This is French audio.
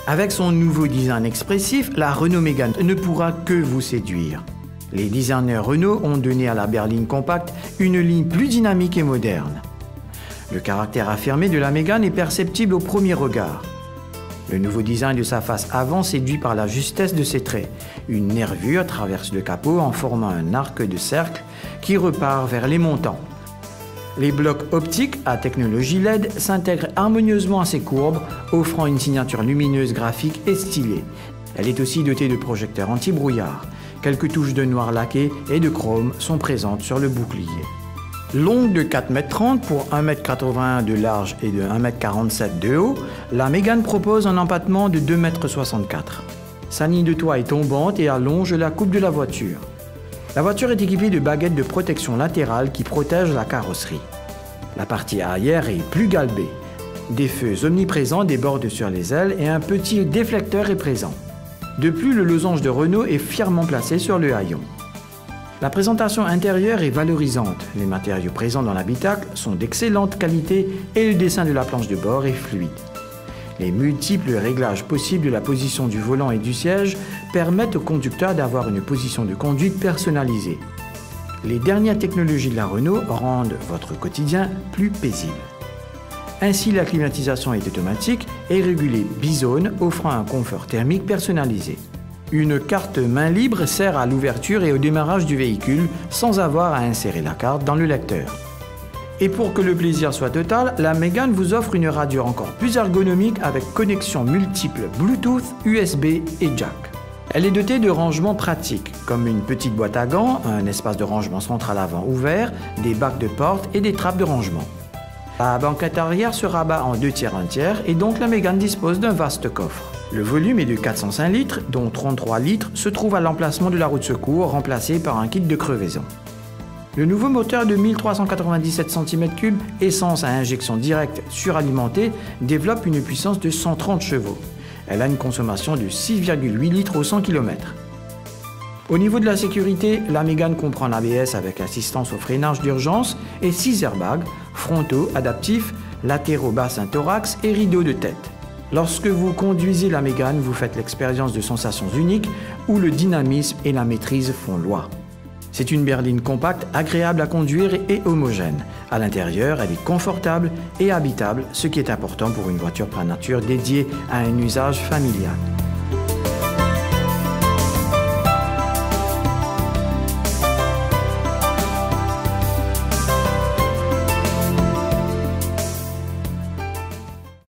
Avec son nouveau design expressif, la Renault Mégane ne pourra que vous séduire. Les designers Renault ont donné à la berline compacte une ligne plus dynamique et moderne. Le caractère affirmé de la Mégane est perceptible au premier regard. Le nouveau design de sa face avant séduit par la justesse de ses traits. Une nervure traverse le capot en formant un arc de cercle qui repart vers les montants. Les blocs optiques à technologie LED s'intègrent harmonieusement à ces courbes, offrant une signature lumineuse graphique et stylée. Elle est aussi dotée de projecteurs anti-brouillard. Quelques touches de noir laqué et de chrome sont présentes sur le bouclier. Longue de 4,30 m pour 1,81 m de large et de 1,47 m de haut, la Mégane propose un empattement de 2,64 m. Sa ligne de toit est tombante et allonge la coupe de la voiture. La voiture est équipée de baguettes de protection latérale qui protègent la carrosserie. La partie arrière est plus galbée. Des feux omniprésents débordent sur les ailes et un petit déflecteur est présent. De plus, le losange de Renault est fièrement placé sur le haillon. La présentation intérieure est valorisante. Les matériaux présents dans l'habitacle sont d'excellente qualité et le dessin de la planche de bord est fluide. Les multiples réglages possibles de la position du volant et du siège permettent au conducteur d'avoir une position de conduite personnalisée. Les dernières technologies de la Renault rendent votre quotidien plus paisible. Ainsi, la climatisation est automatique et régulée bizone, offrant un confort thermique personnalisé. Une carte main libre sert à l'ouverture et au démarrage du véhicule sans avoir à insérer la carte dans le lecteur. Et pour que le plaisir soit total, la Mégane vous offre une radio encore plus ergonomique avec connexion multiple Bluetooth, USB et jack. Elle est dotée de rangements pratiques, comme une petite boîte à gants, un espace de rangement central avant ouvert, des bacs de porte et des trappes de rangement. La banquette arrière se rabat en 2 tiers 1 tiers et donc la Mégane dispose d'un vaste coffre. Le volume est de 405 litres, dont 33 litres se trouvent à l'emplacement de la roue de secours, remplacé par un kit de crevaison. Le nouveau moteur de 1397 cm3, essence à injection directe suralimentée, développe une puissance de 130 chevaux. Elle a une consommation de 6,8 litres au 100 km. Au niveau de la sécurité, la Mégane comprend l'ABS avec assistance au freinage d'urgence et 6 airbags, frontaux, adaptifs, latéraux bassin thorax et rideaux de tête. Lorsque vous conduisez la Mégane, vous faites l'expérience de sensations uniques où le dynamisme et la maîtrise font loi. C'est une berline compacte, agréable à conduire et homogène. À l'intérieur, elle est confortable et habitable, ce qui est important pour une voiture par nature dédiée à un usage familial.